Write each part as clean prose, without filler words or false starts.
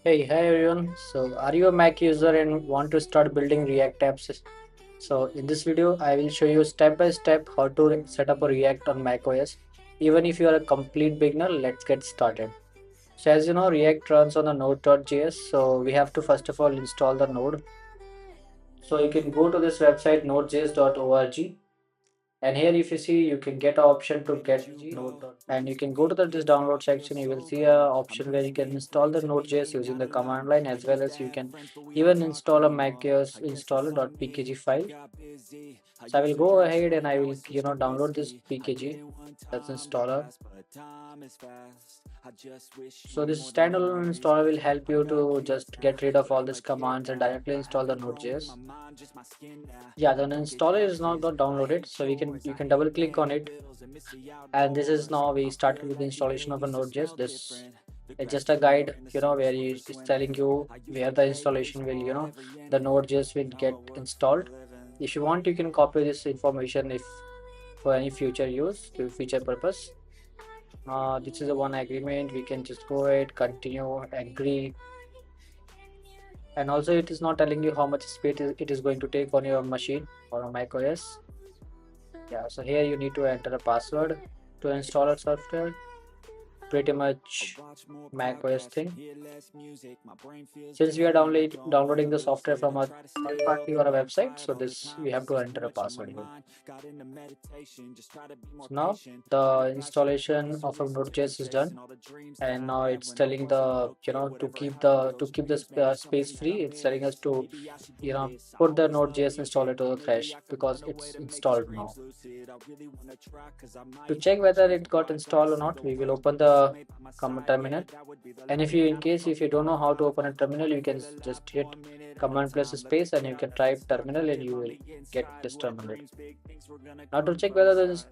Hi everyone. So, are you a Mac user and want to start building React apps? So, in this video, I will show you step by step how to set up a React on macOS. Even if you are a complete beginner, let's get started. So, as you know, React runs on the Node.js. So, we have to first of all install the Node. So, you can go to this website nodejs.org, and here if you see you can get an option to get node and you can go to this download section. You will see a option where you can install the node.js using the command line, as well as you can even install a macOS installer.pkg file. So I will go ahead and I will download this pkg, that's installer. So this standalone installer will help you to just get rid of all these commands and directly install the node.js. Yeah, the installer is not got downloaded, so you can double click on it, and this is now we started with the installation of a node.js. This is just a guide, where it's telling you where the installation will, the node.js will get installed. If you want, you can copy this information if for any future use, to future purpose. This is the one agreement. We can just go ahead, continue, agree, and also it is not telling you how much space it is going to take on your machine or on macOS. Yeah, so here you need to enter a password to install a software. Pretty much macOS thing. Since we are downloading the software from a third party or a website, so this we have to enter a password here. So now the installation of a Node.js is done, and now it's telling the to keep the space free. It's telling us to put the Node.js installer to the thresh because it's installed now. To check whether it got installed or not, we will open the command terminal. And if you don't know how to open a terminal, you can just hit command plus space and you can type terminal and you will get this terminal. Now to check whether the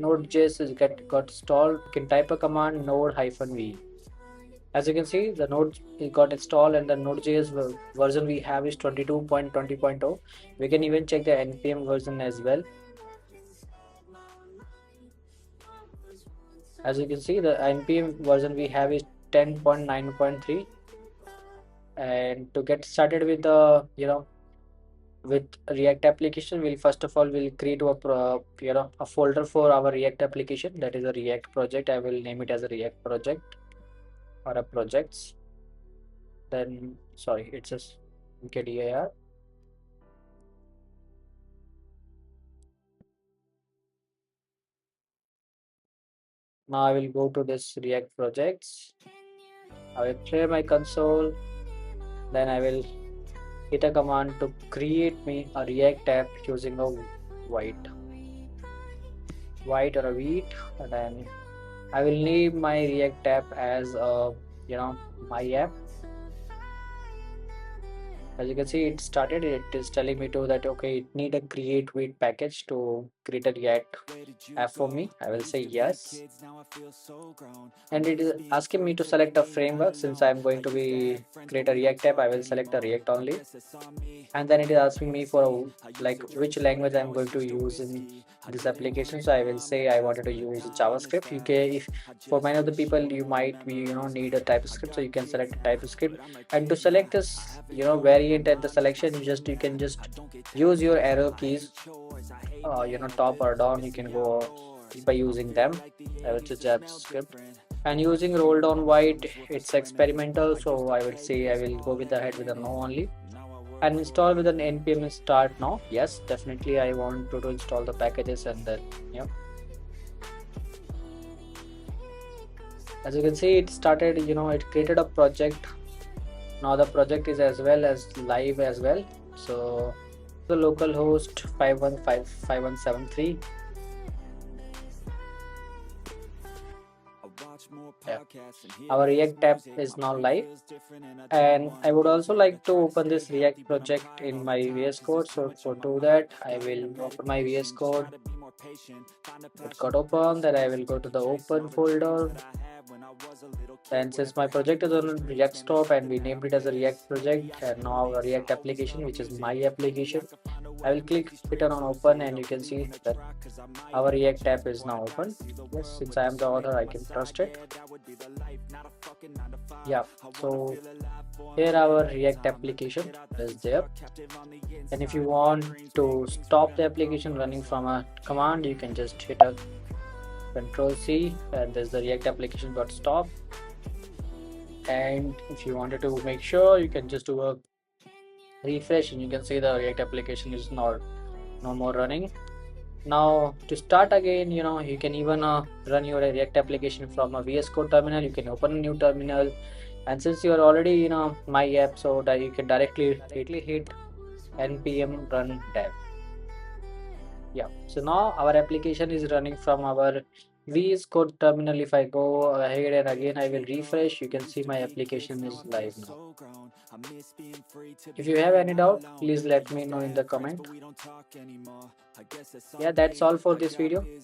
Node.js is got installed, you can type a command node-v. As you can see, the node got installed and the Node.js version we have is 22.20.0. We can even check the npm version as well. As you can see, the npm version we have is 10.9.3. And to get started with the with React application, we'll first of all we'll create a folder for our React application, that is a React project. I will name it as a React project or a projects. Then sorry, it's just dir. Now I will go to this React projects. I will clear my console. Then I will hit a command to create me a React app using a Vite or a Vite, and then I will name my React app as my app. As you can see, it started. It is telling me to that okay, it need a create Vite package to create a React app for me. I will say yes, and it is asking me to select a framework. Since I am going to be create a React app, I will select a React only. And then it is asking me for like which language I'm going to use in this application. So I will say I wanted to use javascript. You can, if for many of the people you might be need a typescript, so you can select typescript. And to select this variant at the selection, you can just use your arrow keys, top or down. You can go by using them. I will choose javascript. And using rolled on white, it's experimental, so I would say I will go with the head with a no only. And install with an npm start now. Yes, definitely I want to install the packages, and then as you can see, it started, it created a project. Now the project is as well as live as well. So the localhost 5155173. Yeah. Our React app is now live, and I would also like to open this React project in my VS Code. So for do that, I will open my VS Code. It got open. Then I will go to the open folder. And since my project is on React Stop and we named it as a React project, and now a React application, which is my application, I will click it on open, and you can see that our React app is now open. Yes, since I am the author, I can trust it. Yeah, so here our React application is there, and if you want to stop the application running from a command, you can just hit a Control C, and there's the React application got stopped. And if you wanted to make sure, you can just do a refresh, and you can see the React application is not no more running. Now to start again, you can even run your React application from a VS Code terminal. You can open a new terminal, and since you are already my app, so that you can directly hit npm run dev. Yeah, so now our application is running from our VS Code terminal. If I go ahead and again I will refresh, you can see my application is live now. If you have any doubt, please let me know in the comment. Yeah, that's all for this video.